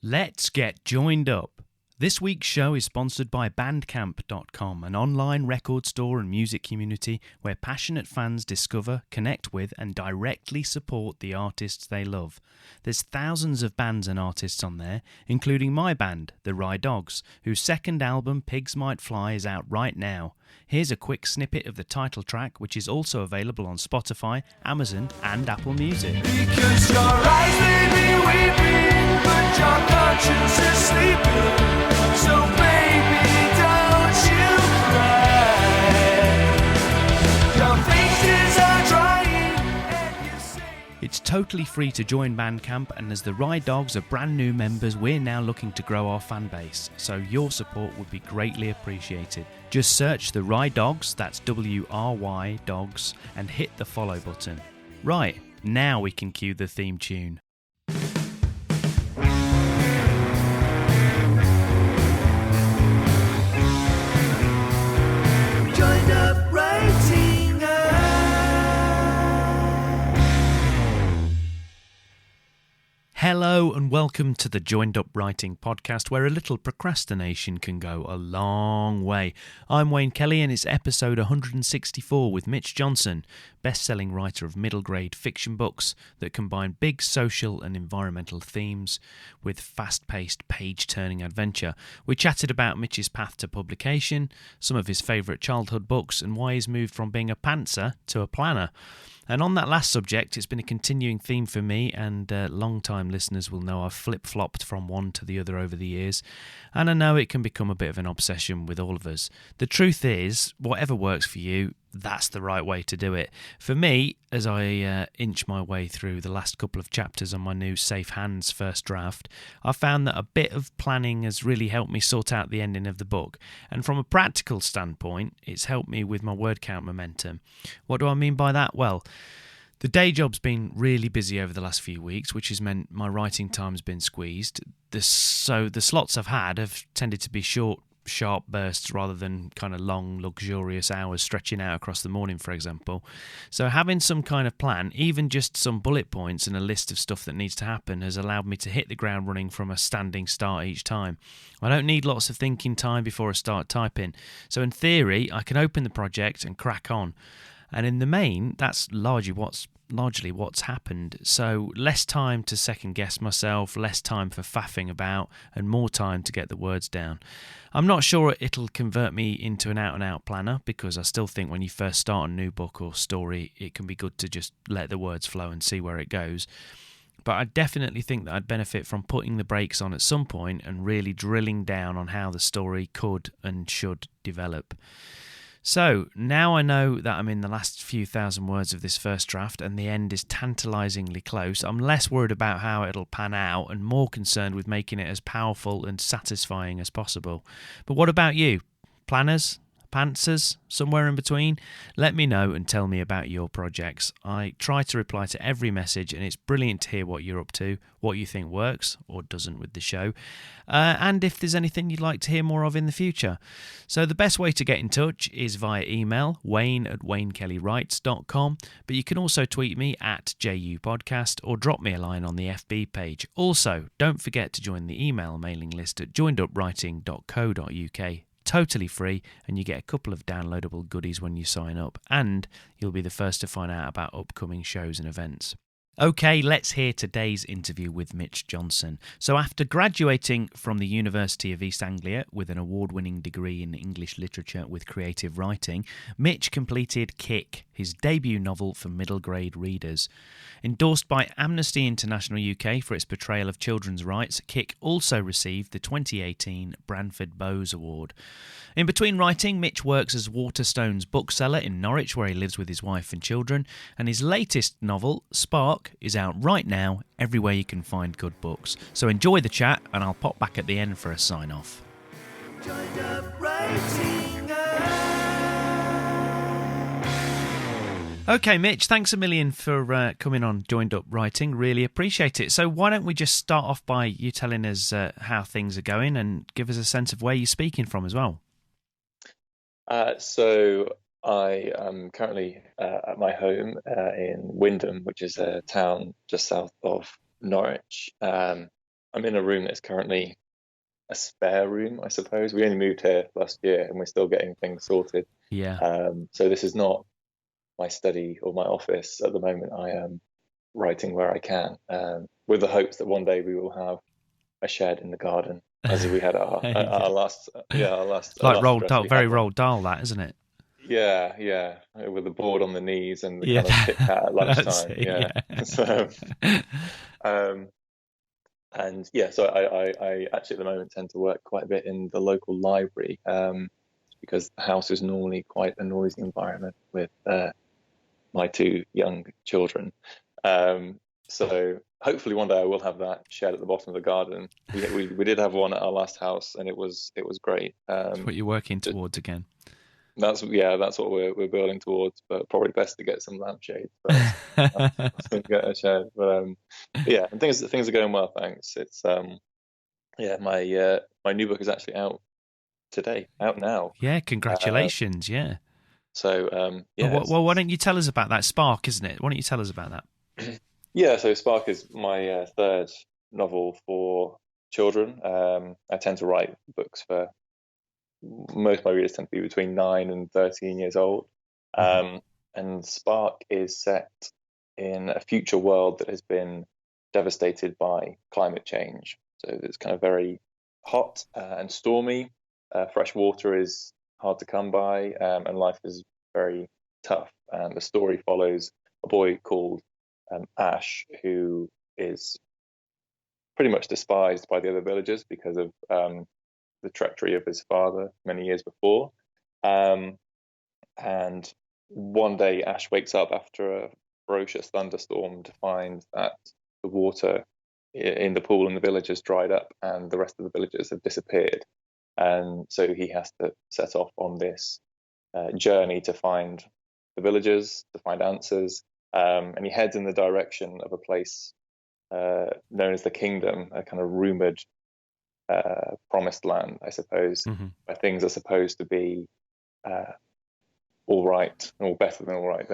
Let's get joined up. This week's show is sponsored by Bandcamp.com, an online record store and music community where passionate fans discover, connect with, and directly support the artists they love. There's thousands of bands and artists on there, including my band, the Rye Dogs, whose second album, Pigs Might Fly, is out right now. Here's a quick snippet of the title track, which is also available on Spotify, Amazon, and Apple Music. Because your eyes may be weeping, but your conscience is sleeping. So baby, don't you cry. Your faces are drying and you say... It's totally free to join Bandcamp, and as the Rye Dogs are brand new members, we're now looking to grow our fan base, so your support would be greatly appreciated. Just search the Rye Dogs, that's W-R-Y Dogs, and hit the follow button. Right, now we can cue the theme tune. Joined up writing. Hello and welcome to the Joined Up Writing podcast, where a little procrastination can go a long way. I'm Wayne Kelly and it's episode 164 with Mitch Johnson, best-selling writer of middle-grade fiction books that combine big social and environmental themes with fast-paced, page-turning adventure. We chatted about Mitch's path to publication, some of his favourite childhood books, and why he's moved from being a pantser to a planner. And on that last subject, it's been a continuing theme for me, and long-time listeners will know I've flip-flopped from one to the other over the years, and I know it can become a bit of an obsession with all of us. The truth is, whatever works for you, that's the right way to do it. For me, as I inch my way through the last couple of chapters on my new Safe Hands first draft, I found that a bit of planning has really helped me sort out the ending of the book. And from a practical standpoint, it's helped me with my word count momentum. What do I mean by that? Well, the day job's been really busy over the last few weeks, which has meant my writing time's been squeezed. So the slots I've had have tended to be short, sharp bursts rather than kind of long, luxurious hours stretching out across the morning, for example. So having some kind of plan, even just some bullet points and a list of stuff that needs to happen, has allowed me to hit the ground running from a standing start each time. I don't need lots of thinking time before I start typing. So in theory, I can open the project and crack on. And in the main, that's largely what's happened. So less time to second guess myself, less time for faffing about, and more time to get the words down. I'm not sure it'll convert me into an out-and-out planner, because I still think when you first start a new book or story, it can be good to just let the words flow and see where it goes. But I definitely think that I'd benefit from putting the brakes on at some point and really drilling down on how the story could and should develop. So, now I know that I'm in the last few thousand words of this first draft and the end is tantalisingly close, I'm less worried about how it'll pan out and more concerned with making it as powerful and satisfying as possible. But what about you? Planners? Pantsers? Somewhere in between? Let me know and tell me about your projects. I try to reply to every message, and it's brilliant to hear what you're up to, what you think works or doesn't with the show, and if there's anything you'd like to hear more of in the future. So the best way to get in touch is via email, wayne@waynekellywrites.com, but you can also tweet me at JUPodcast or drop me a line on the FB page. Also, don't forget to join the email mailing list at joinedupwriting.co.uk. Totally free, and you get a couple of downloadable goodies when you sign up, and you'll be the first to find out about upcoming shows and events. Okay, let's hear today's interview with Mitch Johnson. So after graduating from the University of East Anglia with an award-winning degree in English literature with creative writing, Mitch completed Kick, his debut novel for middle-grade readers. Endorsed by Amnesty International UK for its portrayal of children's rights, Kick also received the 2018 Branford Boase Award. In between writing, Mitch works as Waterstones bookseller in Norwich, where he lives with his wife and children, and his latest novel, Spark, is out right now everywhere you can find good books. So enjoy the chat, and I'll pop back at the end for a sign-off. Okay, Mitch, thanks a million for coming on Joined Up Writing. Really appreciate it. So why don't we just start off by you telling us how things are going and give us a sense of where you're speaking from as well. So I am currently at my home in Wymondham, which is a town just south of Norwich. I'm in a room that's currently a spare room, I suppose. We only moved here last year, and we're still getting things sorted. Yeah. So this is not my study or my office at the moment. I am writing where I can, with the hopes that one day we will have a shed in the garden, as we had at Yeah. our last, our Like last Roald address. Dahl, We very had one. Roald Dahl, that, isn't it? Yeah, yeah, with the board on the knees and the Yeah. kind of Kit Kat at That's lunchtime. it, Yeah. So, yeah. um, and yeah, so I actually at the moment tend to work quite a bit in the local library, because the house is normally quite a noisy environment with my two young children. Um, so hopefully one day I will have that shed at the bottom of the garden. We did have one at our last house, and it was great. That's what you're working towards again. That's what we're building towards, but probably best to get some lampshades first. Get a shed, yeah, and things are going well, thanks. It's yeah, my new book is actually out today, out now. Yeah, Uh, congratulations. Yeah. so Well, yeah, why don't you tell us about that? Spark, isn't it? Why don't you tell us about that? yeah. So Spark is my third novel for children. I tend to write books for most of my readers tend to be between 9 and 13 years old. Mhm. And Spark is set in a future world that has been devastated by climate change. So it's kind of very hot and stormy. Fresh water is hard to come by, and life is very tough. And the story follows a boy called Ash, who is pretty much despised by the other villagers because of the treachery of his father many years before. Um, and one day, Ash wakes up after a ferocious thunderstorm to find that the water in the pool in the village has dried up and the rest of the villagers have disappeared. And so he has to set off on this journey to find the villagers, to find answers. And he heads in the direction of a place known as the Kingdom, a kind of rumored promised land, I suppose, Mhm. where things are supposed to be all right, or better than all right,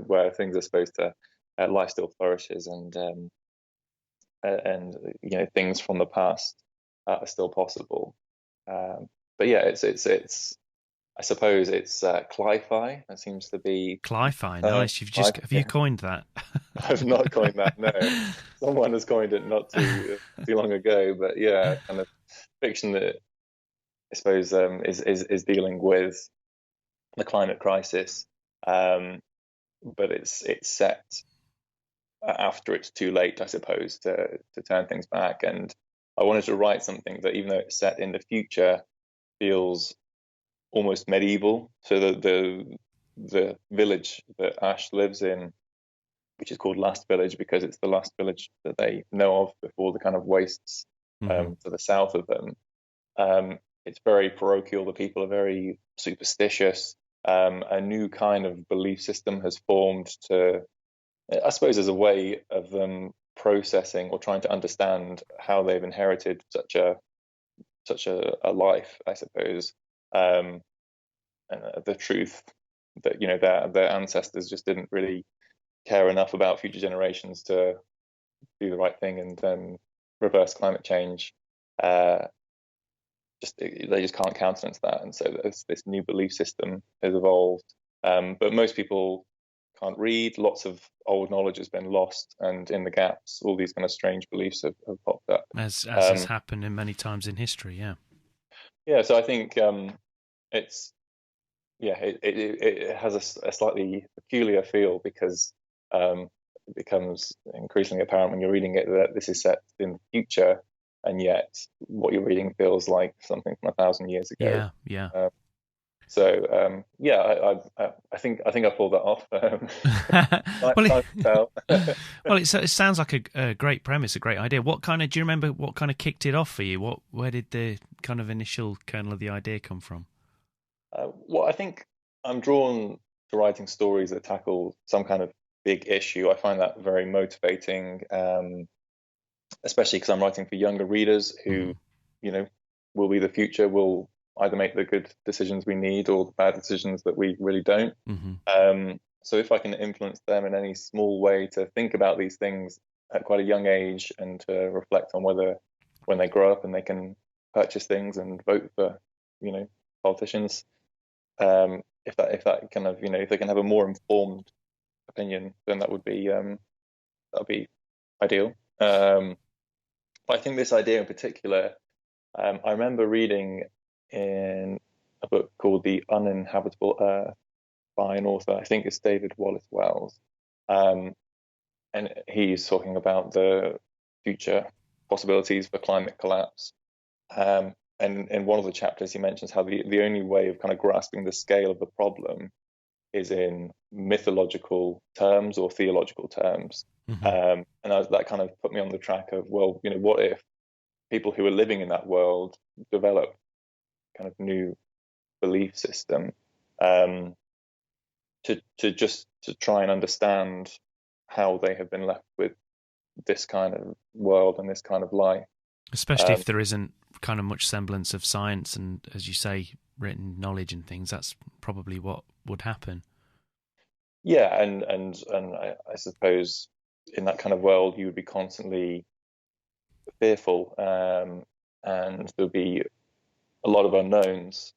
where things are supposed to life still flourishes, and things from the past are still possible. But yeah, it's I suppose it's cli-fi. That seems to be Cli-fi, nice. Have you yeah. coined that? I've not coined that. No, someone has coined it not too long ago. But yeah, kind of fiction that I suppose is dealing with the climate crisis, but it's set after it's too late, I suppose, to turn things back. And I wanted to write something that, even though it's set in the future, feels almost medieval. So the village that Ash lives in, which is called Last Village because it's the last village that they know of before the kind of wastes Mhm. to the south of them. It's very parochial. The people are very superstitious. A new kind of belief system has formed to, I suppose, as a way of them processing or trying to understand how they've inherited such a life, I suppose, and the truth that their ancestors just didn't really care enough about future generations to do the right thing and reverse climate change. They just can't countenance that, and so this new belief system has evolved. But most people can't read. Lots of old knowledge has been lost, and in the gaps, all these kind of strange beliefs have popped up. As has happened in many times in history, yeah. Yeah, so I think it's it has a slightly peculiar feel because it becomes increasingly apparent when you're reading it that this is set in the future, and yet what you're reading feels like something from 1,000 years ago. Yeah, yeah. Yeah, I think I pulled that off. Well, Time to tell. well, it sounds like a great premise, a great idea. Do you remember what kind of kicked it off for you? Where did the kind of initial kernel of the idea come from? Well, I think I'm drawn to writing stories that tackle some kind of big issue. I find that very motivating, especially because I'm writing for younger readers who, will be the future, will either make the good decisions we need or the bad decisions that we really don't. So if I can influence them in any small way to think about these things at quite a young age and to reflect on whether when they grow up and they can purchase things and vote for, politicians. If that kind of, if they can have a more informed opinion, then that would be ideal. But I think this idea in particular, I remember reading in a book called The Uninhabitable Earth by an author, I think it's David Wallace Wells, and he's talking about the future possibilities for climate collapse. And in one of the chapters, he mentions how the only way of kind of grasping the scale of the problem is in mythological terms or theological terms. Mm-hmm. And that kind of put me on the track of, well, what if people who are living in that world develop kind of new belief system to try and understand how they have been left with this kind of world and this kind of life. Especially if there isn't kind of much semblance of science and, as you say, written knowledge and things, that's probably what would happen. Yeah, and I suppose in that kind of world you would be constantly fearful, and there'll be a lot of unknowns,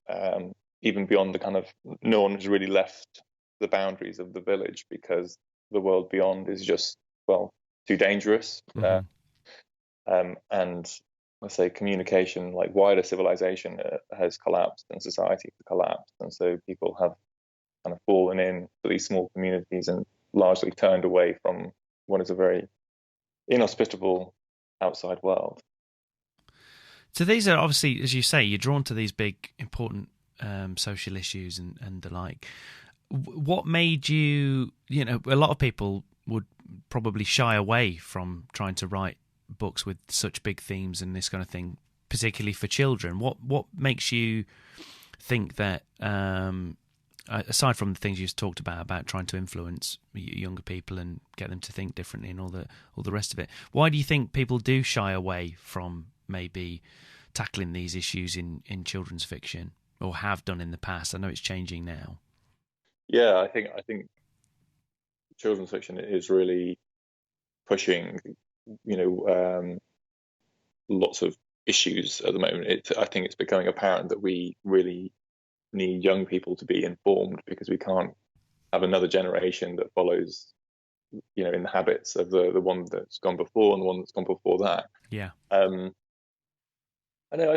even beyond the kind of, no one has really left the boundaries of the village because the world beyond is just, well, too dangerous. Mm-hmm. And let's say communication, like wider civilization, has collapsed and society has collapsed, and so people have kind of fallen in to these small communities and largely turned away from what is a very inhospitable outside world. So these are obviously, as you say, you're drawn to these big, important social issues and the like. What made you, a lot of people would probably shy away from trying to write books with such big themes and this kind of thing, particularly for children. What makes you think that, aside from the things you've talked about trying to influence younger people and get them to think differently and all the rest of it, why do you think people do shy away from maybe tackling these issues in children's fiction, or have done in the past? I know it's changing now. Yeah, I think children's fiction is really pushing, lots of issues at the moment. I think it's becoming apparent that we really need young people to be informed, because we can't have another generation that follows, in the habits of the one that's gone before and the one that's gone before that. Yeah. I know. I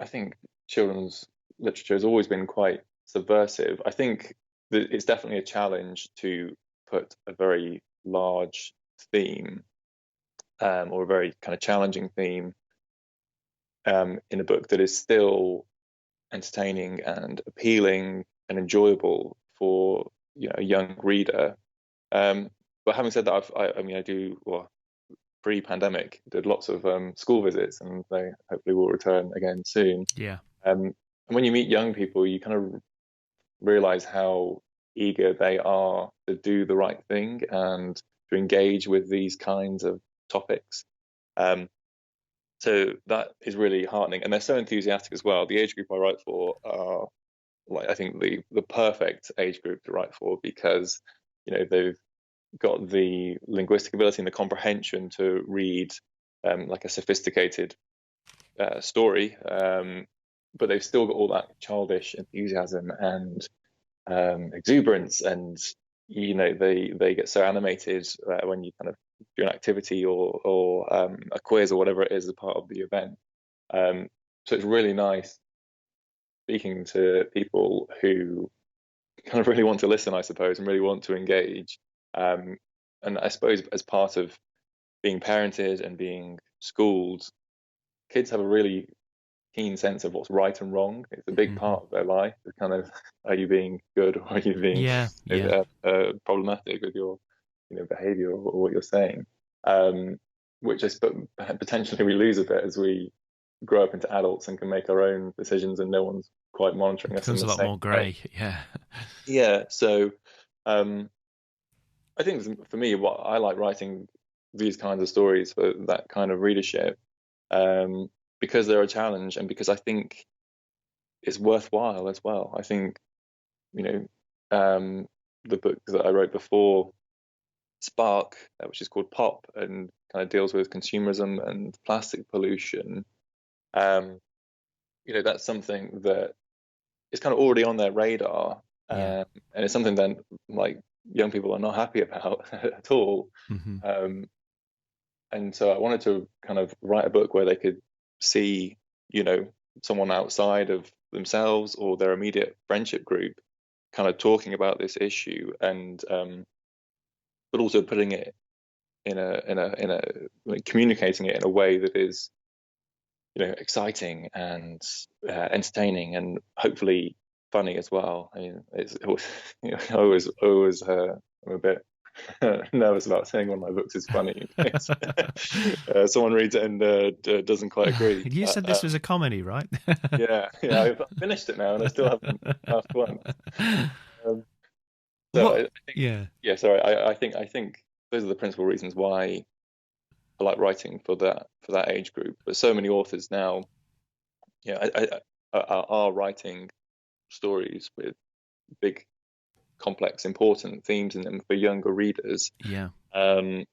think children's literature has always been quite subversive. I think that it's definitely a challenge to put a very large theme, or a very kind of challenging theme, in a book that is still entertaining and appealing and enjoyable for a young reader. But having said that, I do, pre-pandemic, did lots of school visits, and they hopefully will return again soon. Yeah. And when you meet young people, you kind of realize how eager they are to do the right thing and to engage with these kinds of topics. So that is really heartening, and they're so enthusiastic as well. The age group I write for are, I think, the perfect age group to write for, because they've got the linguistic ability and the comprehension to read like a sophisticated story, but they've still got all that childish enthusiasm and exuberance, and they get so animated when you kind of do an activity or a quiz or whatever it is as part of the event. So it's really nice speaking to people who kind of really want to listen, I suppose, and really want to engage. And I suppose as part of being parented and being schooled, kids have a really keen sense of what's right and wrong. It's a big part of their life. It's kind of, are you being good, or are you being problematic with your behavior or what you're saying, which I suppose potentially we lose a bit as we grow up into adults and can make our own decisions, and no one's quite monitoring us. It becomes a lot more grey. Yeah. So I think for me, what I like writing these kinds of stories for that kind of readership, because they're a challenge, and because I think it's worthwhile as well. I think the book that I wrote before Spark, which is called Pop, and kind of deals with consumerism and plastic pollution, that's something that is kind of already on their radar, and it's something that like young people are not happy about at all. Mm-hmm. And so I wanted to kind of write a book where they could see, someone outside of themselves or their immediate friendship group kind of talking about this issue, and but also putting it in a like communicating it in a way that is, exciting and entertaining and hopefully funny as well. I mean, I always I'm a bit nervous about saying one of my books is funny. Someone reads it and doesn't quite agree. You said this was a comedy, right? yeah, I've finished it now and I still haven't laughed once. What? I think, yeah. Sorry. I think those are the principal reasons why I like writing for that age group. But so many authors now, are writing stories with big, complex, important themes in them for younger readers. Yeah. And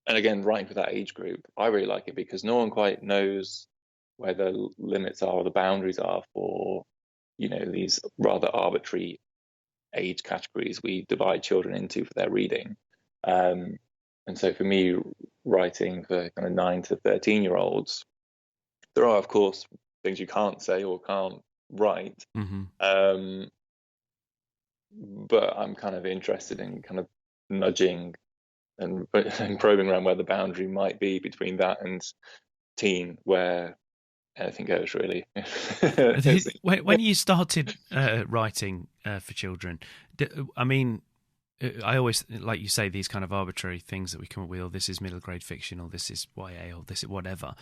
again, writing for that age group, I really like it because no one quite knows where the limits are or the boundaries are for, these rather arbitrary age categories we divide children into for their reading. And so for me, writing for kind of 9 to 13-year-olds, there are, of course, things you can't say or can't write. Mm-hmm. But I'm kind of interested in kind of nudging and probing around where the boundary might be between that and teen, where anything goes, really. When you started writing for children, I mean, I always, like you say, these kind of arbitrary things that we come up with, or this is middle grade fiction, or this is YA, or this is whatever.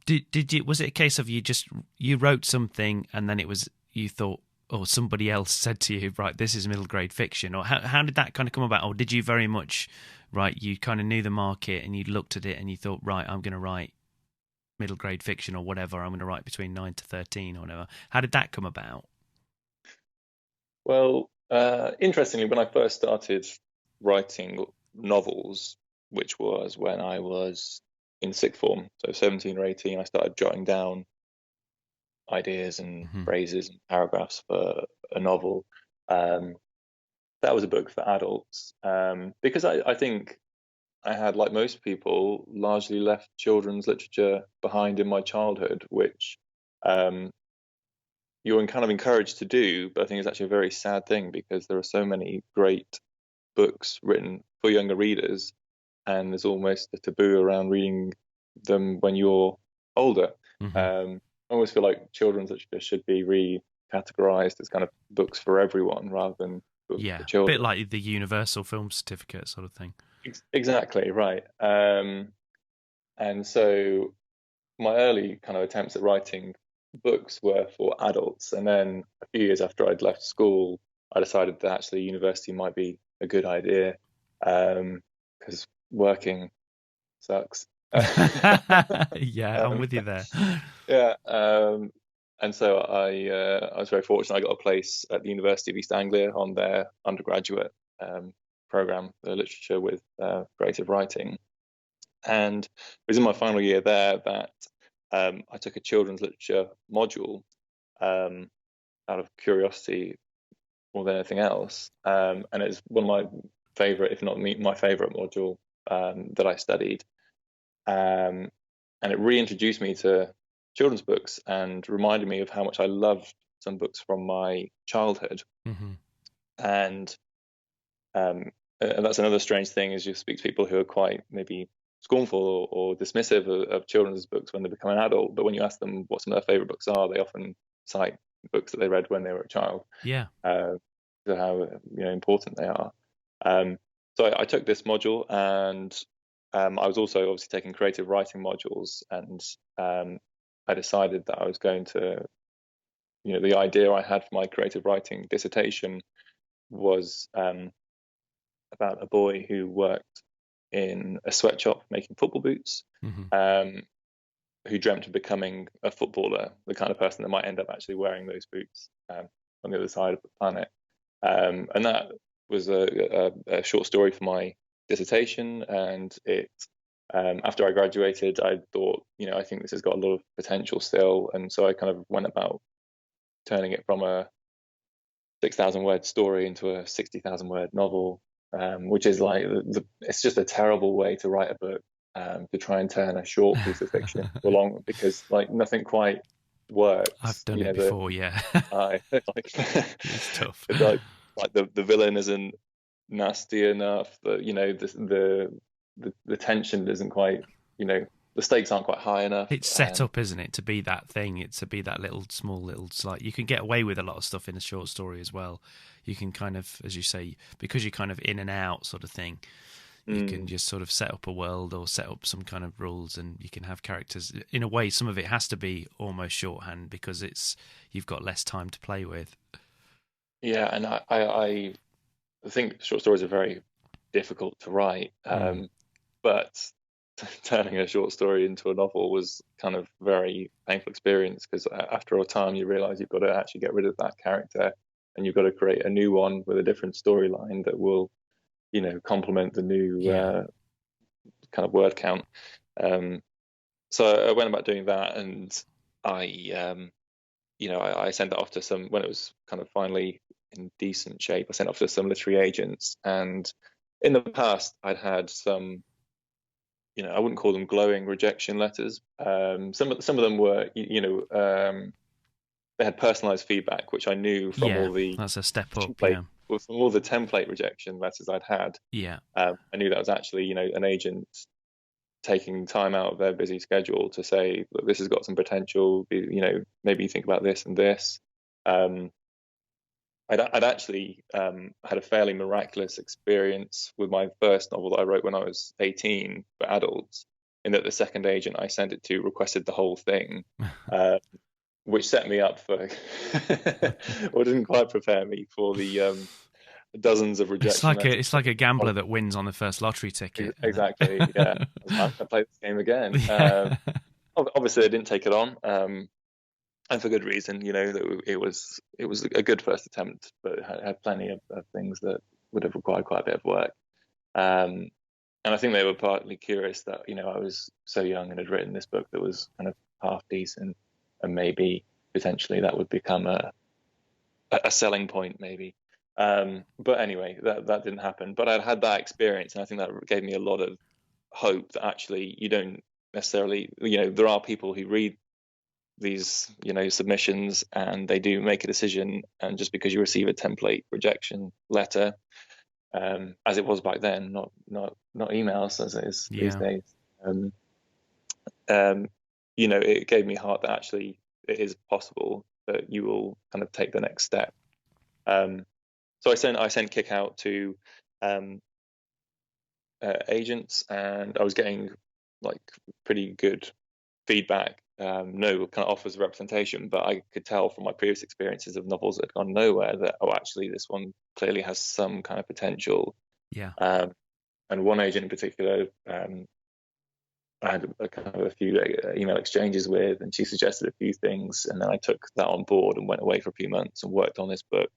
Was it a case of you wrote something and then you thought, or somebody else said to you, right, this is middle grade fiction, or how did that kind of come about? Or did you very much, right, you kind of knew the market and you looked at it and you thought, right, I'm going to write middle grade fiction or whatever, I'm going to write between 9 to 13 or whatever. How did that come about? Well, interestingly, when I first started writing novels, which was when I was in sixth form, so 17 or 18, I started jotting down ideas and phrases and paragraphs for a novel. That was a book for adults, because I think I had, like most people, largely left children's literature behind in my childhood, which you're kind of encouraged to do, but I think it's actually a very sad thing because there are so many great books written for younger readers, and there's almost a taboo around reading them when you're older. I always feel like children's literature should be recategorized as kind of books for everyone rather than books for children. A bit like the Universal Film Certificate sort of thing. Exactly, right. And so my early kind of attempts at writing books were for adults, and then a few years after I'd left school, I decided that actually university might be a good idea, because working sucks. Yeah, I'm with you there. Yeah, and so I was very fortunate. I got a place at the University of East Anglia on their undergraduate program, the literature with creative writing, and it was in my final year there that I took a children's literature module out of curiosity more than anything else, and it's one of my favorite, if not my favorite module that I studied, and it reintroduced me to children's books and reminded me of how much I loved some books from my childhood. And that's another strange thing, is you speak to people who are quite maybe scornful or dismissive of children's books when they become an adult, but when you ask them what some of their favorite books are, they often cite books that they read when they were a child. So how important they are. So I took this module, and I was also obviously taking creative writing modules, and I decided that I was going to, the idea I had for my creative writing dissertation was about a boy who worked in a sweatshop making football boots, who dreamt of becoming a footballer, the kind of person that might end up actually wearing those boots on the other side of the planet. And that was a short story for my dissertation, and it After I graduated, I thought, I think this has got a lot of potential still, and so I kind of went about turning it from a 6,000 word story into a 60,000 word novel, which is like it's just a terrible way to write a book, to try and turn a short piece of fiction into a long, because like nothing quite works. I've done it before, yeah. It's tough. It's like the villain isn't nasty enough, the tension isn't quite, the stakes aren't quite high enough. It's set up, isn't it, to be that thing? It's to be that small little slight. You can get away with a lot of stuff in a short story as well. You can kind of, as you say, because you're kind of in and out sort of thing, you can just sort of set up a world or set up some kind of rules, and you can have characters. In a way, some of it has to be almost shorthand because you've got less time to play with. Yeah, and I think short stories are very difficult to write, but turning a short story into a novel was kind of very painful experience, because after a time you realize you've got to actually get rid of that character, and you've got to create a new one with a different storyline that will, complement the new kind of word count. So I went about doing that, and I sent that off to some, when it was kind of finally in decent shape, I sent off to some literary agents. And in the past I'd had some, I wouldn't call them glowing rejection letters. Some of them were, they had personalized feedback, which I knew from all the, that's a step up. From all the template rejection letters I'd had. Yeah. I knew that was actually, an agent taking time out of their busy schedule to say, look, this has got some potential, maybe think about this and this. I'd actually had a fairly miraculous experience with my first novel that I wrote when I was 18 for adults, in that the second agent I sent it to requested the whole thing, which set me up for, or didn't quite prepare me for the dozens of rejections. It's like a gambler that wins on the first lottery ticket. Exactly, yeah. I play this game again. Yeah. Obviously, I didn't take it on. And for good reason, that it was a good first attempt, but it had plenty of things that would have required quite a bit of work. And I think they were partly curious that, I was so young and had written this book that was kind of half decent, and maybe potentially that would become a selling point, maybe. But anyway, that didn't happen. But I'd had that experience, and I think that gave me a lot of hope that actually you don't necessarily, there are people who read these submissions and they do make a decision, and just because you receive a template rejection letter, as it was back then, not emails as it is these days, it gave me heart that actually it is possible that you will kind of take the next step. So I sent Kick out to agents, and I was getting like pretty good feedback. No kind of offers of representation, but I could tell from my previous experiences of novels that had gone nowhere that, actually this one clearly has some kind of potential. Yeah. And one agent in particular, I had a few email exchanges with, and she suggested a few things, and then I took that on board and went away for a few months and worked on this book,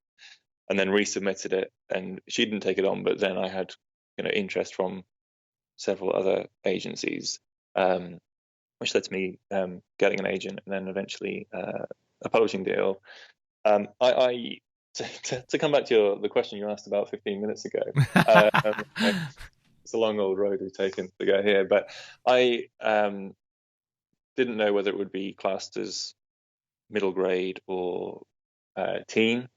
and then resubmitted it. And she didn't take it on, but then I had interest from several other agencies, which led to me getting an agent, and then eventually a publishing deal. To come back to the question you asked about 15 minutes ago, it's a long old road we've taken to get here, but I didn't know whether it would be classed as middle grade or teen,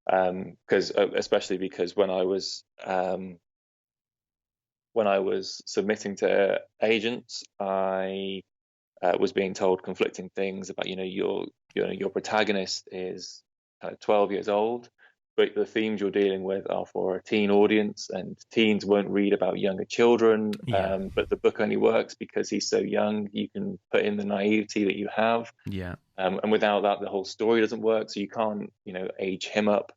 especially because when I was submitting to agents, I was being told conflicting things about, your protagonist is 12 years old, but the themes you're dealing with are for a teen audience, and teens won't read about younger children. Yeah. But the book only works because he's so young. You can put in the naivety that you have. Yeah. And without that, the whole story doesn't work. So you can't, age him up.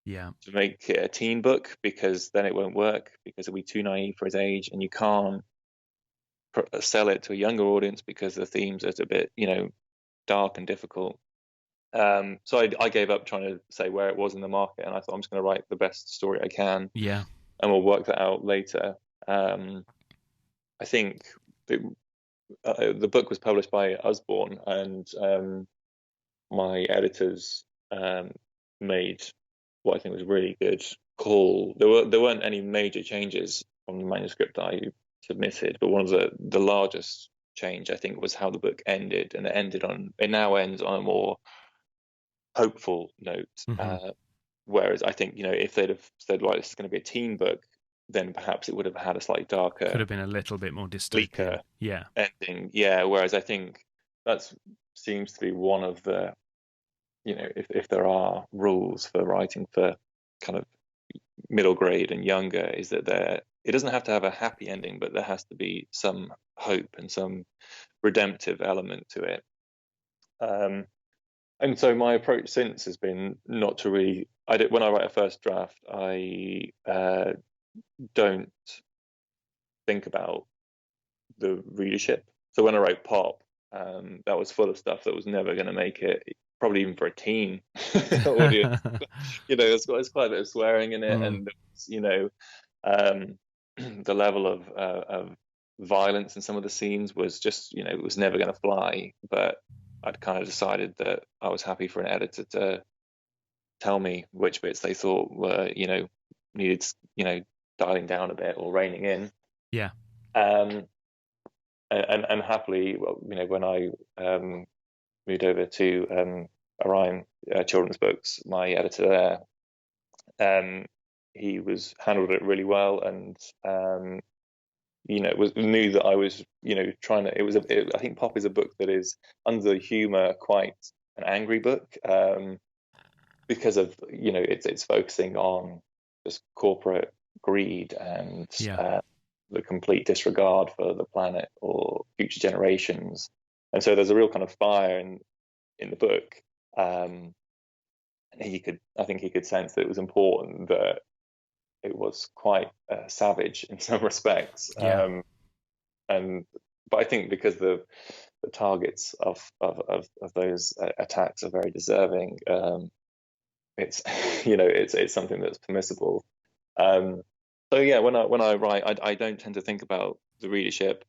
Yeah. To make it a teen book, because then it won't work, because it'll be too naive for his age, and you can't sell it to a younger audience because the themes are a bit, dark and difficult. So I gave up trying to say where it was in the market, and I thought I'm just going to write the best story I can. Yeah. And we'll work that out later. I think the book was published by Usborne, and my editors made what I think was a really good call. There weren't any major changes from the manuscript that I submitted, but one of the largest change, I think, was how the book ended, and it now ends on a more hopeful note. Whereas I think, if they'd have said, like, this is going to be a teen book, then perhaps it would have had a slightly darker, could have been a little bit more dystopian. Ending. Whereas I think that seems to be one of the, if there are rules for writing for kind of middle grade and younger, is that it doesn't have to have a happy ending, but there has to be some hope and some redemptive element to it. And so my approach since has been not to really. When I write a first draft, I don't think about the readership. So when I wrote Pop, that was full of stuff that was never going to make it, probably even for a teen audience. It's quite a bit of swearing in it, and the level of violence in some of the scenes was just, it was never going to fly. But I'd kind of decided that I was happy for an editor to tell me which bits they thought were, needed, dialing down a bit or reining in. Yeah. And happily, when I moved over to Orion Children's Books, my editor there, he handled it really well, and knew that I was trying to. I think Pop is a book that is, under the humour, quite an angry book, because of it's focusing on just corporate greed and the complete disregard for the planet or future generations. And so there's a real kind of fire in the book. And I think he could sense that it was important that it was quite savage in some respects. Yeah. But I think because the targets of those attacks are very deserving, it's it's something that's permissible. So yeah, when I write, I don't tend to think about the readership,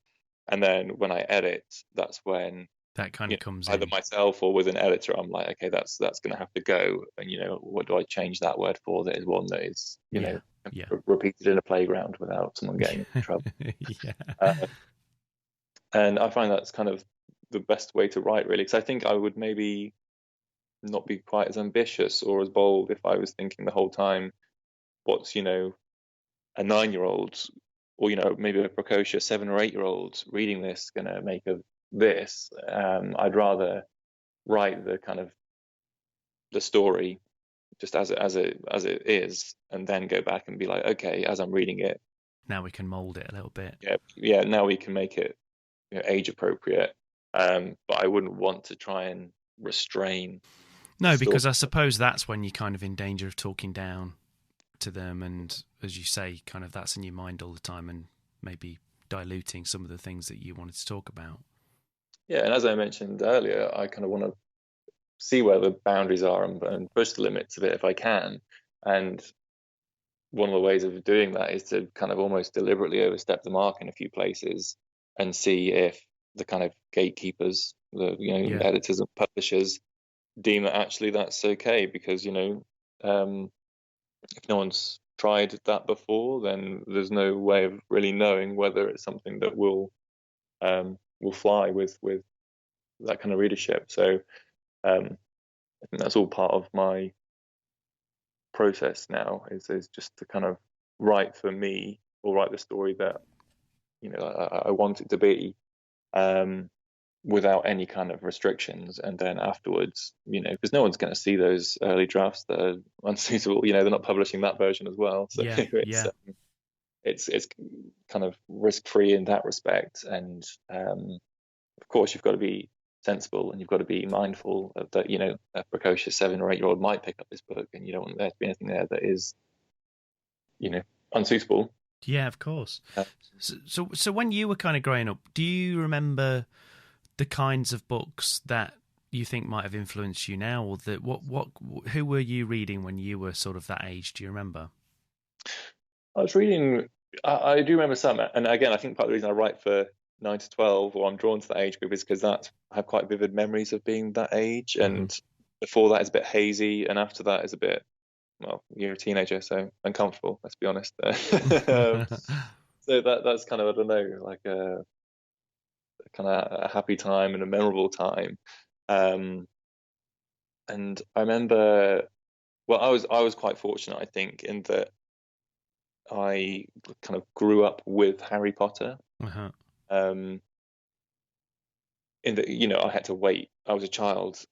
and then when I edit, that's when that kind of comes either in. Myself or with an editor, I'm like, okay, that's going to have to go, and what do I change that word for? That is one that is repeated in a playground without someone getting in trouble. And I find that's kind of the best way to write, really, because I think I would maybe not be quite as ambitious or as bold if I was thinking the whole time, what's a 9-year-old or maybe a precocious 7 or 8-year-old reading this going to make of this. I'd rather write the kind of the story just as it is, and then go back and be like, okay, as I'm reading it, now we can mold it a little bit. Yeah. Now we can make it age appropriate. But I wouldn't want to try and restrain. No, because I suppose that's when you're kind of in danger of talking down to them, and as you say, kind of that's in your mind all the time, and maybe diluting some of the things that you wanted to talk about. Yeah, and as I mentioned earlier, I kind of want to see where the boundaries are and push the limits of it if I can. And one of the ways of doing that is to kind of almost deliberately overstep the mark in a few places and see if the kind of gatekeepers, the editors and publishers, deem that actually that's okay, because if no one's tried that before, then there's no way of really knowing whether it's something that will fly with that kind of readership. So I think that's all part of my process now, is just to kind of write for me, or write the story that I want it to be, without any kind of restrictions. And then afterwards, because no one's going to see those early drafts that are unsuitable, they're not publishing that version as well. So it's kind of risk-free in that respect. And of course, you've got to be sensible, and you've got to be mindful of that. A precocious 7 or 8-year-old might pick up this book, and you don't want there to be anything there that is, unsuitable. Yeah, of course. So when you were kind of growing up, do you remember the kinds of books that you think might have influenced you now, or that who were you reading when you were sort of that age? Do you remember? I was reading. I do remember some, and again, I think part of the reason I write for 9 to 12, or I'm drawn to that age group, is because I have quite vivid memories of being that age, and before that is a bit hazy, and after that is a bit, well, you're a teenager, so uncomfortable. Let's be honest. So that's kind of, I don't know, like a kind of a happy time and a memorable time. And I remember, well, I was quite fortunate, I think, in that I kind of grew up with Harry Potter. In that, I had to wait. I was a child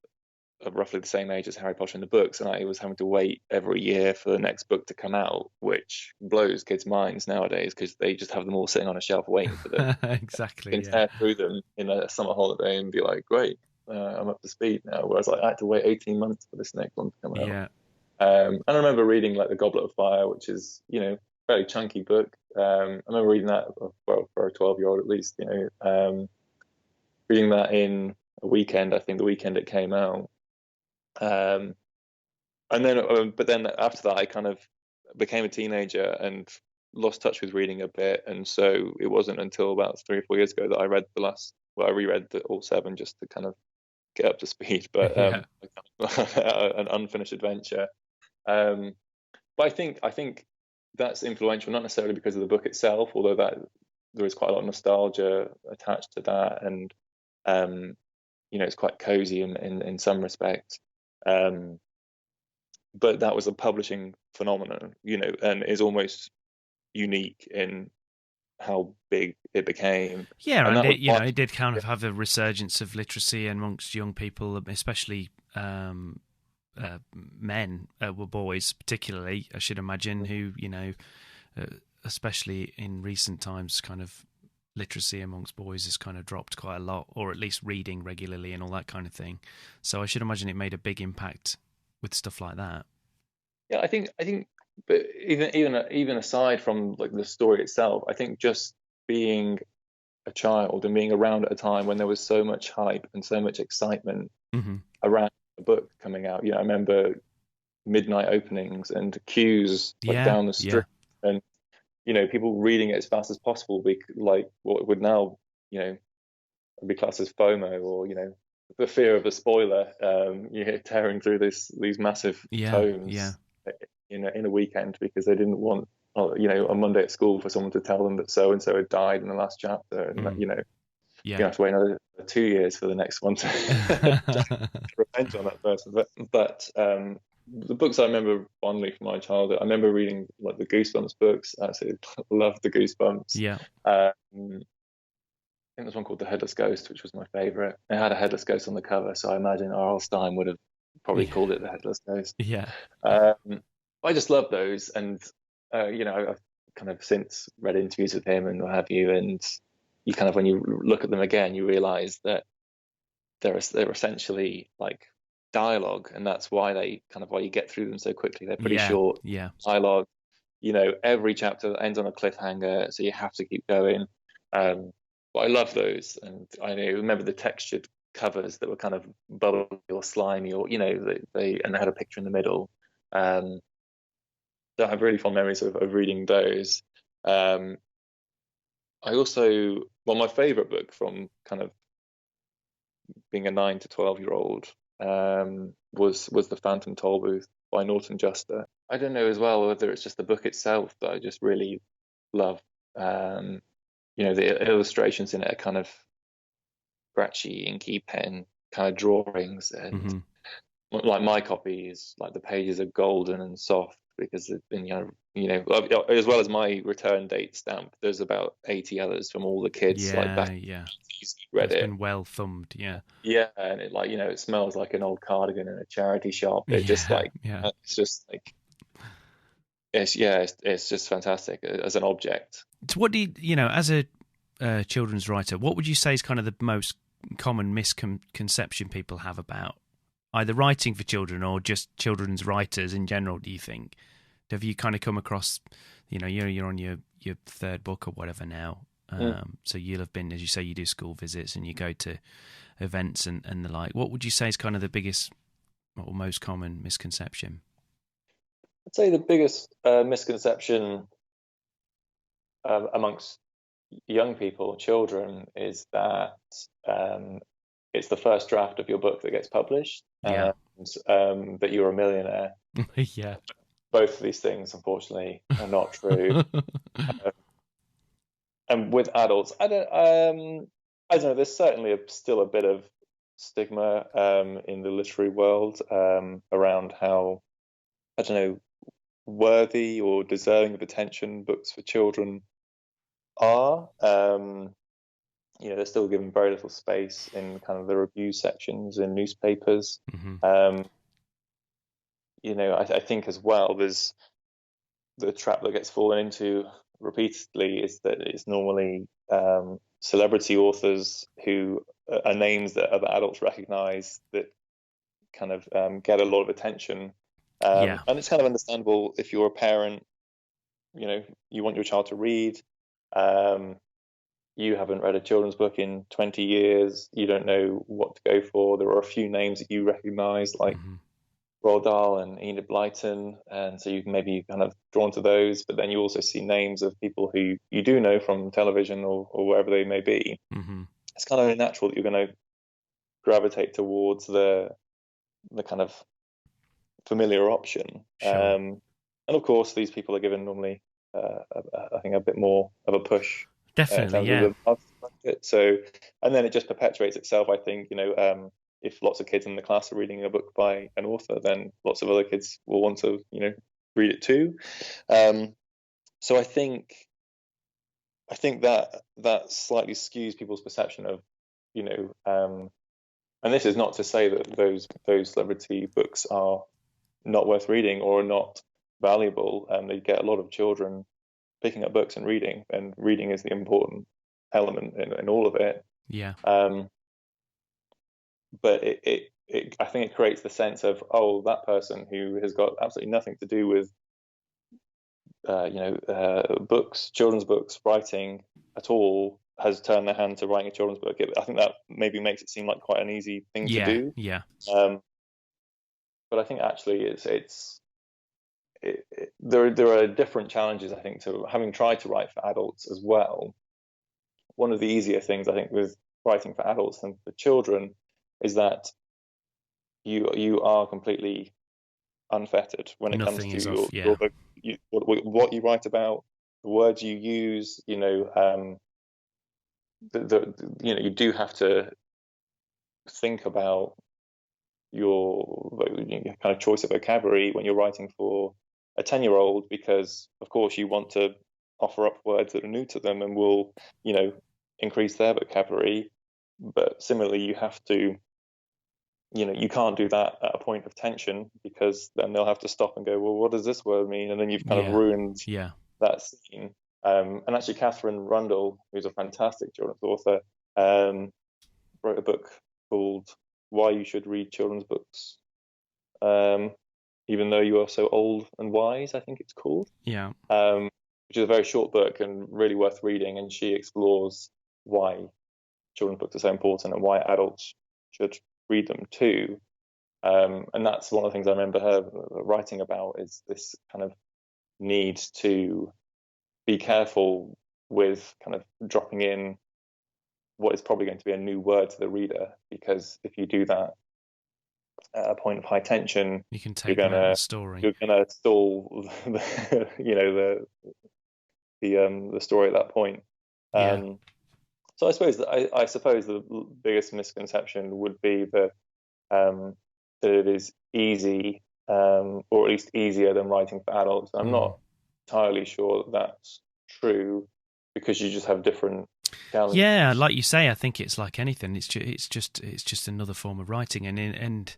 of roughly the same age as Harry Potter in the books, and I was having to wait every year for the next book to come out, which blows kids' minds nowadays because they just have them all sitting on a shelf waiting for them. Exactly. You can tear through them in a summer holiday and be like, great, I'm up to speed now. Whereas I had to wait 18 months for this next one to come out. Yeah. And I remember reading like The Goblet of Fire, which is, very chunky book. I remember reading that, well, for a 12-year-old at least, reading that in a weekend, I think the weekend it came out. And then, but then after that, I kind of became a teenager and lost touch with reading a bit. And so it wasn't until about 3 or 4 years ago that I read I reread all 7 just to kind of get up to speed, but an unfinished adventure. But I think that's influential, not necessarily because of the book itself, although that there is quite a lot of nostalgia attached to that, and it's quite cozy in some respects. But that was a publishing phenomenon, and is almost unique in how big it became. Yeah, and it did kind of have a resurgence of literacy amongst young people, especially men, boys particularly, I should imagine, who, especially in recent times, kind of literacy amongst boys has kind of dropped quite a lot, or at least reading regularly and all that kind of thing. So I should imagine it made a big impact with stuff like that. Yeah, I think, but even aside from like the story itself, I think just being a child and being around at a time when there was so much hype and so much excitement around the book coming out. I remember midnight openings and queues down the street, and people reading it as fast as possible, like what would now be classed as FOMO, or the fear of a spoiler, tearing through these massive tomes in a weekend, because they didn't want on Monday at school for someone to tell them that so and so had died in the last chapter, and you have to wait another 2 years for the next one to revenge on that person. But the books I remember fondly from my childhood, I remember reading like the Goosebumps books. I absolutely loved the Goosebumps. I think there's one called The Headless Ghost, which was my favourite. It had a headless ghost on the cover, so I imagine R.L. Stine would have probably called it The Headless Ghost. I just love those, and I've kind of since read interviews with him and what have you, and you kind of, when you look at them again, you realise that they're essentially like dialogue, and that's why you get through them so quickly. They're pretty short dialogue. Every chapter ends on a cliffhanger, so you have to keep going. But I love those, and I remember the textured covers that were kind of bubbly or slimy, or they had a picture in the middle. I have really fond memories of reading those. I also, my favourite book from kind of being a 9 to 12-year-old was The Phantom Tollbooth by Norton Juster. I don't know as well whether it's just the book itself that I just really love. The illustrations in it are kind of scratchy, inky pen kind of drawings, and like my copy is like the pages are golden and soft because it's been, as well as my return date stamp, there's about 80 others from all the kids read it's been well thumbed, and it it smells like an old cardigan in a charity shop. It just it's just like it's just fantastic as an object. So what do you as a children's writer, what would you say is kind of the most common misconception people have about either writing for children or just children's writers in general, do you think? Have you kind of come across, you're on your 3rd book or whatever now, so you'll have been, as you say, you do school visits and you go to events and the like. What would you say is kind of the biggest or most common misconception? I'd say the biggest misconception amongst young people, children, is that it's the first draft of your book that gets published, Yeah. and that you're a millionaire. Yeah. Both of these things, unfortunately, are not true. And with adults, I don't know. There's certainly still a bit of stigma in the literary world around how, I don't know, worthy or deserving of attention books for children are. They're still given very little space in kind of the review sections in newspapers. Mhm. I think as well, there's the trap that gets fallen into repeatedly is that it's normally celebrity authors who are names that other adults recognize that kind of get a lot of attention. Yeah. And it's kind of understandable if you're a parent, you want your child to read. You haven't read a children's book in 20 years. You don't know what to go for. There are a few names that you recognize, like Roald Dahl and Enid Blyton, and so you maybe kind of drawn to those. But then you also see names of people who you do know from television or wherever they may be. It's kind of natural that you're going to gravitate towards the kind of familiar option. Sure. And of course, these people are given normally, I think, a bit more of a push. Definitely, yeah. So, and then it just perpetuates itself. I think, if lots of kids in the class are reading a book by an author, then lots of other kids will want to, read it too. So I think that slightly skews people's perception of, and this is not to say that those celebrity books are not worth reading or not valuable. They get a lot of children picking up books and reading is the important element in all of it. Yeah. But I think it creates the sense of, oh, that person who has got absolutely nothing to do with books, children's books, writing at all, has turned their hand to writing a children's book. I think that maybe makes it seem like quite an easy thing to do. Yeah. But I think actually there are different challenges, I think, to having tried to write for adults as well. One of the easier things, I think, with writing for adults than for children is that you are completely unfettered when it comes to your book, what you write about, the words you use. You do have to think about your kind of choice of vocabulary when you're writing for a 10-year-old, because of course you want to offer up words that are new to them and will increase their vocabulary. But similarly, you have to you can't do that at a point of tension, because then they'll have to stop and go, well, what does this word mean? And then you've kind of ruined that scene. And actually, Catherine Rundle, who's a fantastic children's author, wrote a book called Why You Should Read Children's Books, Even Though You Are So Old and Wise, I think it's called. Yeah. Which is a very short book and really worth reading. And she explores why children's books are so important and why adults should read them too. And that's one of the things I remember her writing about, is this kind of need to be careful with kind of dropping in what is probably going to be a new word to the reader, because if you do that at a point of high tension, you can take them out of the story. You're going to stall the story at that point. So I suppose the biggest misconception would be that it is easy, or at least easier than writing for adults. I'm not entirely sure that that's true, because you just have different challenges. Yeah, like you say, I think it's like anything. It's just another form of writing, and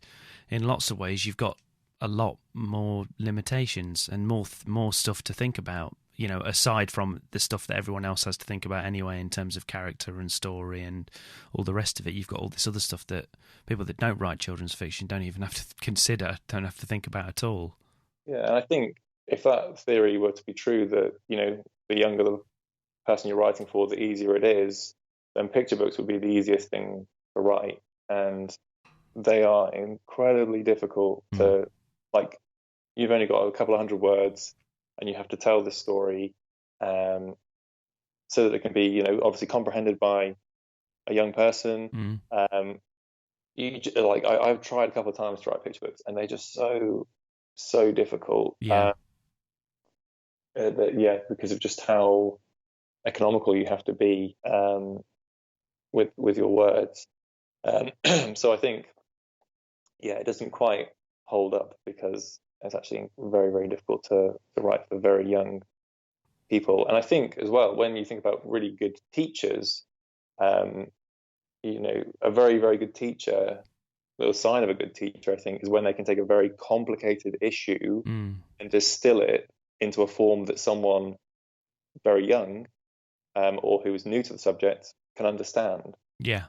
in lots of ways, you've got a lot more limitations and more stuff to think about. Aside from the stuff that everyone else has to think about anyway, in terms of character and story and all the rest of it, you've got all this other stuff that people that don't write children's fiction don't even have to consider, don't have to think about at all. Yeah, and I think if that theory were to be true, that the younger the person you're writing for, the easier it is, then picture books would be the easiest thing to write, and they are incredibly difficult to, like, you've only got a couple of hundred words and you have to tell this story, so that it can be, obviously comprehended by a young person. I've tried a couple of times to write picture books, and they're just so difficult. Yeah. Because of just how economical you have to be with your words. So I think, it doesn't quite hold up, because it's actually very, very difficult to write for very young people. And I think as well, when you think about really good teachers, a very, very good teacher, the sign of a good teacher, I think, is when they can take a very complicated issue and distill it into a form that someone very young or who is new to the subject can understand. Yeah.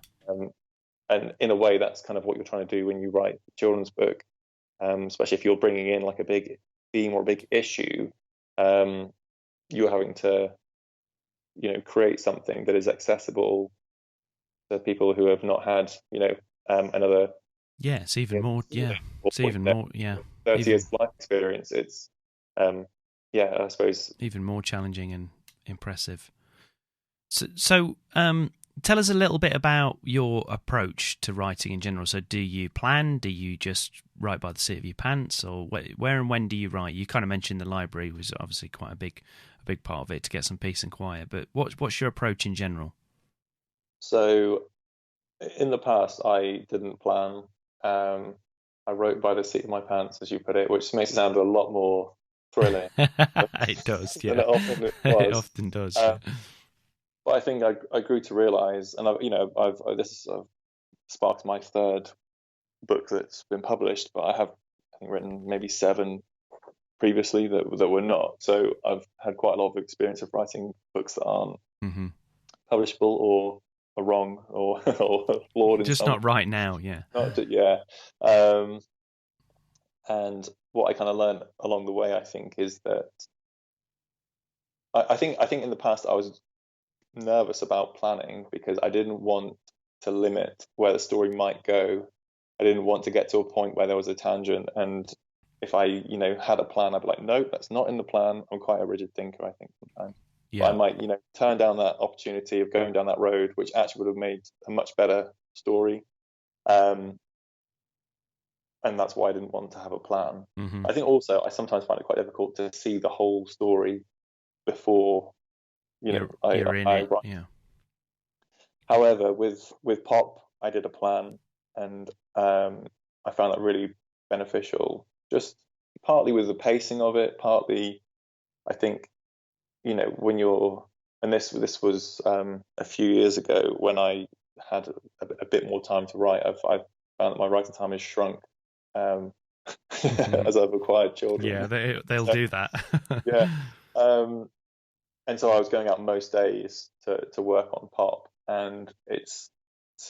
And in a way, that's kind of what you're trying to do when you write a children's book, especially if you're bringing in like a big theme or a big issue. You're having to, create something that is accessible to people who have not had, another. Yeah, it's even more. Yeah, it's even more. Yeah, 30 years life experience. It's, I suppose, even more challenging and impressive. So, tell us a little bit about your approach to writing in general. So, do you plan? Do you just write by the seat of your pants, or where and when do you write? You kind of mentioned the library was obviously quite a big part of it to get some peace and quiet. But what's your approach in general? So, in the past, I didn't plan. I wrote by the seat of my pants, as you put it, which makes it sound a lot more thrilling. It does, yeah. Than it often was. It often does. Yeah. But I think I grew to realise, and this sparked my third book that's been published, but I think written maybe 7 previously that were not. So I've had quite a lot of experience of writing books that aren't publishable or are wrong or flawed. Just not right now, yeah. And what I kind of learned along the way, I think, is that I think in the past I was nervous about planning because I didn't want to limit where the story might go. I didn't want to get to a point where there was a tangent, and if I had a plan, I'd be like, no, that's not in the plan. I'm quite a rigid thinker, I think, sometimes. Yeah. But I might turn down that opportunity of going down that road, which actually would have made a much better story. And that's why I didn't want to have a plan. I think also I sometimes find it quite difficult to see the whole story before I write. Yeah. However, with Pop, I did a plan, and I found that really beneficial. Just partly with the pacing of it, partly I think when you're, and this was a few years ago when I had a bit more time to write. I've found that my writing time has shrunk as I've acquired children. Yeah, they'll do that. Yeah. And so I was going out most days to work on Pop, and it's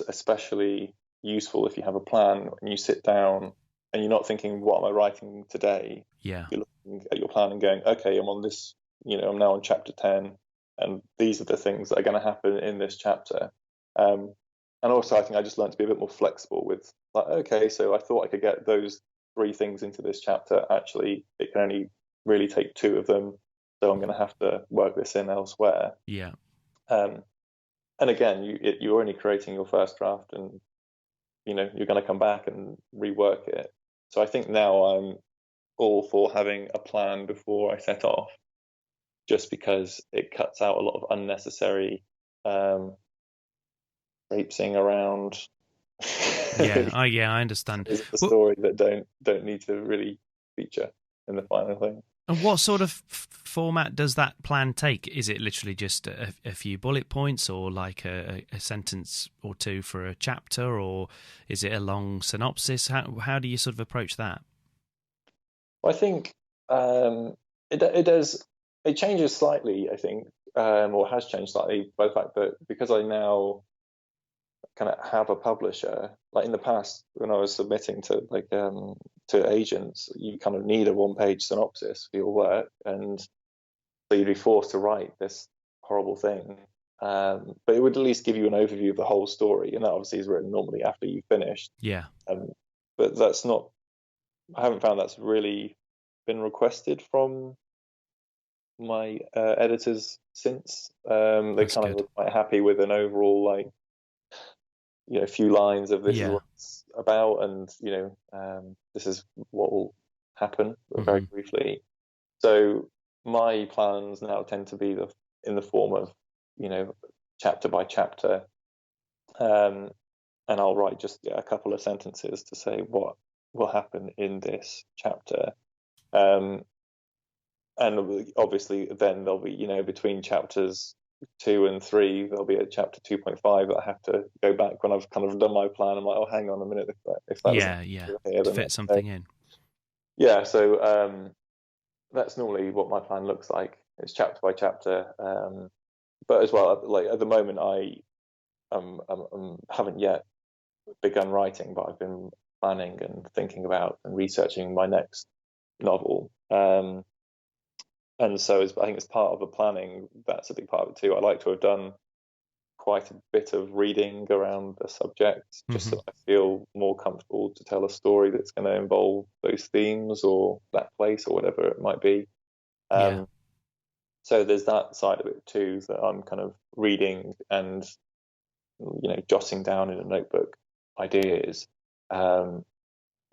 especially useful if you have a plan and you sit down and you're not thinking, what am I writing today? Yeah. You're looking at your plan and going, okay, I'm on this, I'm now on chapter 10, and these are the things that are going to happen in this chapter. And also I think I just learned to be a bit more flexible with, like, okay, so I thought I could get those 3 things into this chapter. Actually, it can only really take 2 of them. So I'm going to have to work this in elsewhere. Yeah. And again, you're only creating your first draft, and you're going to come back and rework it. So I think now I'm all for having a plan before I set off, just because it cuts out a lot of unnecessary traipsing around. I understand. The story that don't need to really feature in the final thing. And what sort of format does that plan take? Is it literally just a few bullet points, or like a sentence or 2 for a chapter, or is it a long synopsis? How do you sort of approach that? Well, I think it does. It changes slightly, I think, or has changed slightly by the fact that because I now kind of have a publisher. Like in the past, when I was submitting to to agents, you kind of need a 1-page synopsis for your work, and so you'd be forced to write this horrible thing. But it would at least give you an overview of the whole story, and that obviously is written normally after you've finished. Yeah. But that's not. I haven't found that's really been requested from my editors since. They That's kind of good. were quite happy with an overall, like, few lines of this is Yeah. what it's about, and this is what will happen, very briefly. So my plans now tend to be in the form of chapter by chapter, and I'll write just a couple of sentences to say what will happen in this chapter. And obviously then there'll be, between chapters 2 and 3, there'll be a chapter 2.5 that I have to go back when I've kind of done my plan. I'm like, oh, hang on a minute, if that doesn't Yeah. here, To then fit something in. yeah. So that's normally what my plan looks like. It's chapter by chapter. But as well, like at the moment, I haven't yet begun writing, but I've been planning and thinking about and researching my next novel. And so I think as part of the planning, that's a big part of it too. I like to have done quite a bit of reading around the subject, just so I feel more comfortable to tell a story that's going to involve those themes or that place or whatever it might be. So there's that side of it too, that I'm kind of reading and jotting down in a notebook ideas, and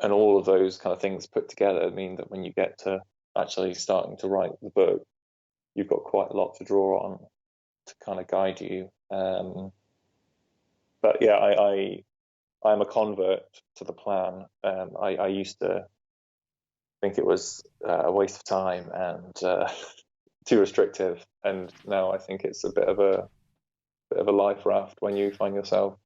all of those kind of things put together mean that when you get to actually starting to write the book, you've got quite a lot to draw on to kind of guide you. But yeah, I'm a convert to the plan. I used to think it was a waste of time and too restrictive, and now I think it's a bit of a life raft when you find yourself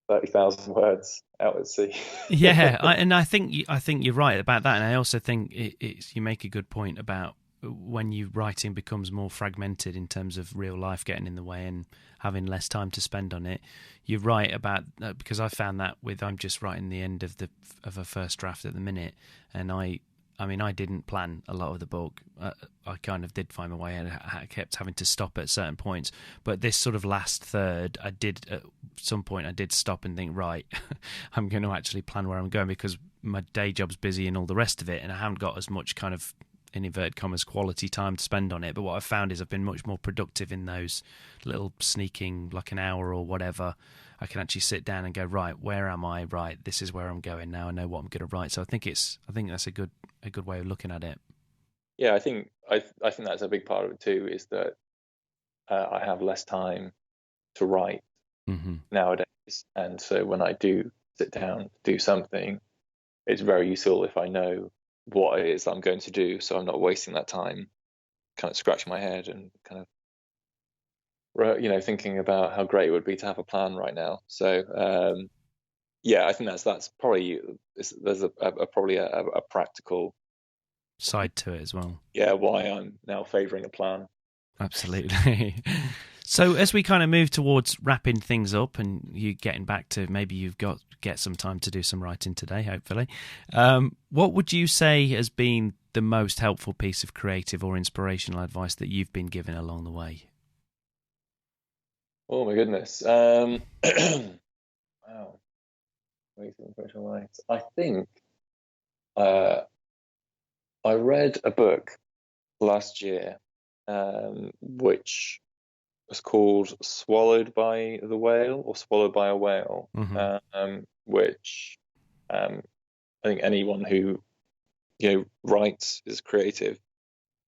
30,000 words out at sea. I think you're right about that, and I also think you make a good point about when your writing becomes more fragmented in terms of real life getting in the way and having less time to spend on it. You're right about because I found that I'm just writing the end of a first draft at the minute, and I didn't plan a lot of the book. I kind of did find my way, and I kept having to stop at certain points. But this sort of last third, at some point I did stop and think, right, I'm going to actually plan where I'm going, because my day job's busy and all the rest of it, and I haven't got as much kind of, in inverted commas, quality time to spend on it. But what I've found is I've been much more productive in those little sneaking, like an hour or whatever. I can actually sit down and go, right, where am I? Right, this is where I'm going now. I know what I'm going to write. So I think that's a good way of looking at it. Yeah, I think that's a big part of it too, is that I have less time to write nowadays, and so when I do sit down to do something, it's very useful if I know what it is I'm going to do, so I'm not wasting that time kind of scratching my head and kind of thinking about how great it would be to have a plan right now. So yeah, I think that's probably, there's probably a practical side to it as well. Yeah, why I'm now favouring a plan. Absolutely. So as we kind of move towards wrapping things up and you getting back to maybe get some time to do some writing today, hopefully, what would you say has been the most helpful piece of creative or inspirational advice that you've been given along the way? Oh my goodness. Wow. I think I read a book last year which was called Swallowed by the Whale, or Swallowed by a Whale, which I think anyone who writes, is creative,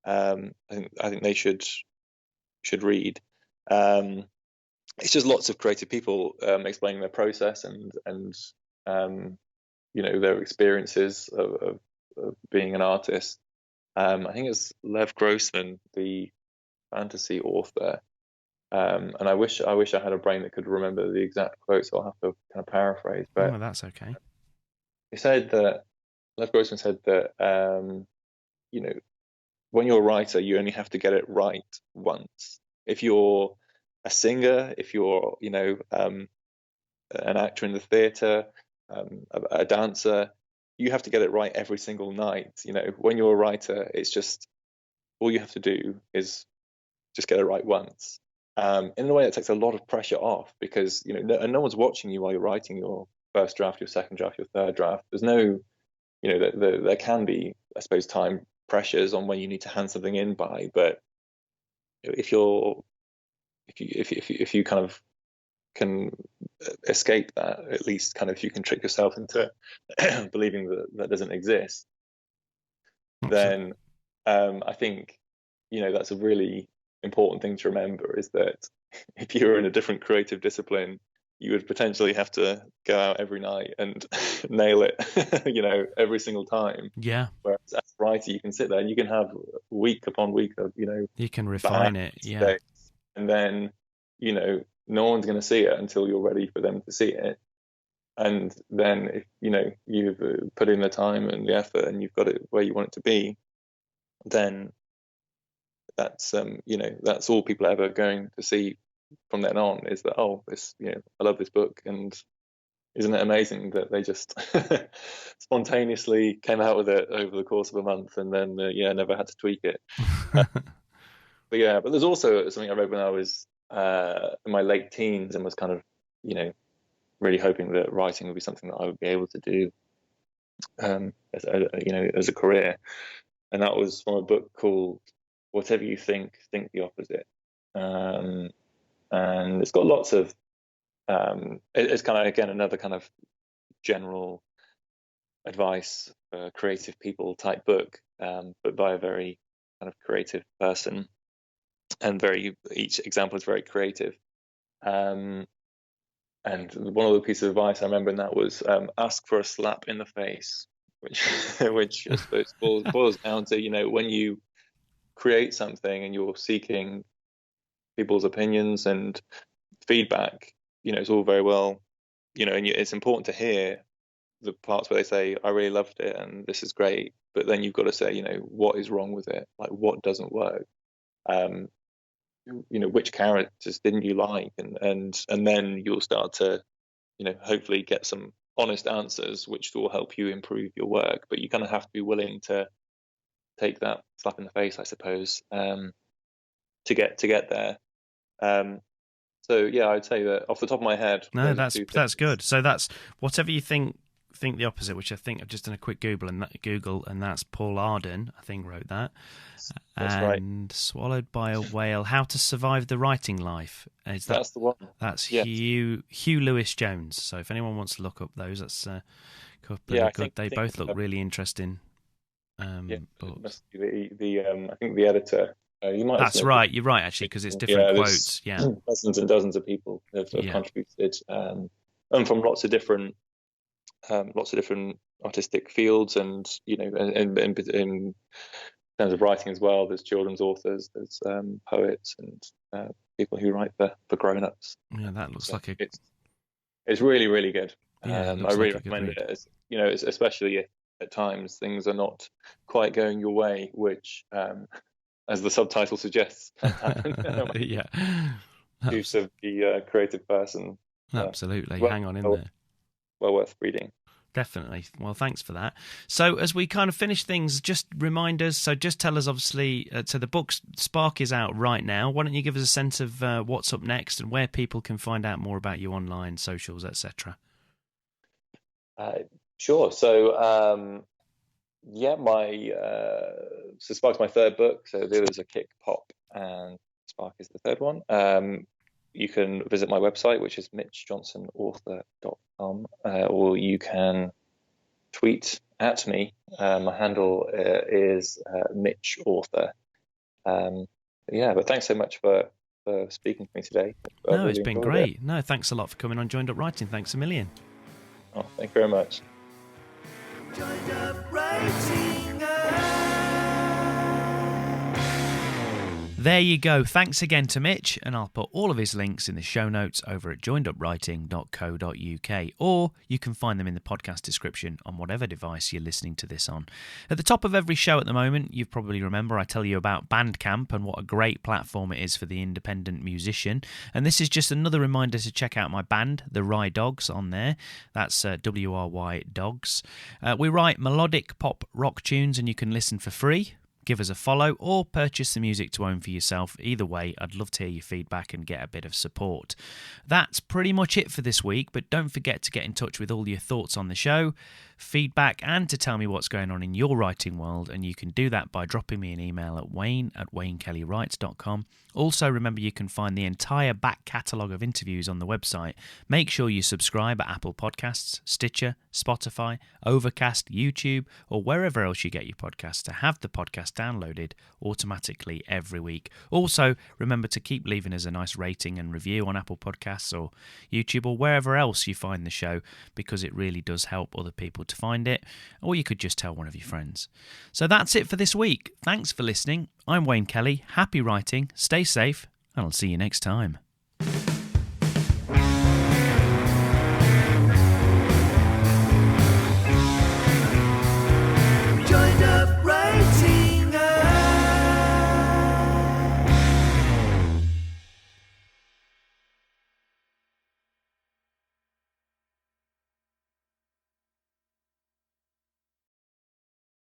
I think they should read. It's just lots of creative people explaining their process and their experiences of being an artist. I think it's Lev Grossman, the fantasy author, and I wish I had a brain that could remember the exact quote, so I'll have to kind of paraphrase. But that's okay. he said that Lev Grossman said that when you're a writer, you only have to get it right once. If you're a singer, if you're an actor in the theatre, a dancer, you have to get it right every single night. When you're a writer, it's just all you have to do is just get it right once. In a way, that takes a lot of pressure off, because no one's watching you while you're writing your first draft, your second draft, your third draft. There's no, there can be, I suppose, time pressures on when you need to hand something in by, but if you kind of can escape that, at least kind of if you can trick yourself into believing that doesn't exist, then I think that's a really important thing to remember, is that if you're in a different creative discipline, you would potentially have to go out every night and nail it, every single time. Yeah. Whereas as a writer, you can sit there and you can have week upon week of, you can refine it. Yeah. Days, and then, no one's going to see it until you're ready for them to see it. And then if, you've put in the time and the effort and you've got it where you want it to be, then that's, that's all people are ever going to see from then on, is that, oh, this, I love this book, and isn't it amazing that they just spontaneously came out with it over the course of a month, and then never had to tweak it. But there's also something I read when I was in my late teens, and was kind of really hoping that writing would be something that I would be able to do as a career, and that was from a book called Whatever You Think the Opposite. And it's got lots of it's kind of, again, another kind of general advice for creative people type book, but by a very kind of creative person, and each example is very creative. And one of the pieces of advice I remember in that was ask for a slap in the face, which I suppose boils down to, when you create something and you're seeking people's opinions and feedback, it's all very well, and it's important to hear the parts where they say, I really loved it and this is great, but then you've got to say, what is wrong with it? Like, what doesn't work? Which characters didn't you like? And then you'll start to, hopefully get some honest answers, which will help you improve your work. But you kind of have to be willing to take that slap in the face, I suppose, to get there. So yeah, I'd say that off the top of my head. No, that's good. So that's Whatever You Think the Opposite, which I think I've just done a quick Google, and that's Paul Arden, I think, wrote that. That's and right. Swallowed by a Whale: How to Survive the Writing Life. That's the one. That's yes. Hugh Lewis Jones. So if anyone wants to look up those, that's good. They both look really interesting. It must be I think the editor. You might. That's right. You're right, actually, because it's different quotes. Yeah, dozens and dozens of people have contributed, and from lots of different artistic fields, and in terms of writing as well. There's children's authors, there's poets, and people who write for grown-ups. Yeah, that looks like it's really, really good. Yeah, I really recommend it. Especially if at times things are not quite going your way, which, as the subtitle suggests, yeah, use of the creative person. Absolutely, hang on in there. Well worth reading. Definitely. Well, thanks for that. So as we kind of finish things, just remind us, so just tell us, obviously, so the book Spark is out right now. Why don't you give us a sense of what's up next and where people can find out more about you online, socials, etc.? Sure. So, so Spark's my third book. So the others are Kick, Pop, and Spark is the third one. You can visit my website, which is mitchjohnsonauthor.com, or you can tweet at me. My handle is Mitch Author. But thanks so much for speaking to me today. No, it's been great. No, thanks a lot for coming on Joined Up Writing. Thanks a million. Oh, thank you very much. Joined Up Writing. There you go. Thanks again to Mitch, and I'll put all of his links in the show notes over at joinedupwriting.co.uk, or you can find them in the podcast description on whatever device you're listening to this on. At the top of every show at the moment, you probably remember I tell you about Bandcamp and what a great platform it is for the independent musician, and this is just another reminder to check out my band, the Rye Dogs, on there. That's WRY Dogs. We write melodic pop rock tunes, and you can listen for free. Give us a follow or purchase the music to own for yourself. Either way, I'd love to hear your feedback and get a bit of support. That's pretty much it for this week, but don't forget to get in touch with all your thoughts on the show. feedback and to tell me what's going on in your writing world, and you can do that by dropping me an email at wayne@waynekellyWrites.com. Also, remember you can find the entire back catalogue of interviews on the website. Make sure you subscribe at Apple Podcasts, Stitcher, Spotify, Overcast, YouTube, or wherever else you get your podcasts to have the podcast downloaded automatically every week. Also, remember to keep leaving us a nice rating and review on Apple Podcasts or YouTube or wherever else you find the show, because it really does help other people to find it, or you could just tell one of your friends. So that's it for this week. Thanks for listening. I'm Wayne Kelly. Happy writing, stay safe, and I'll see you next time.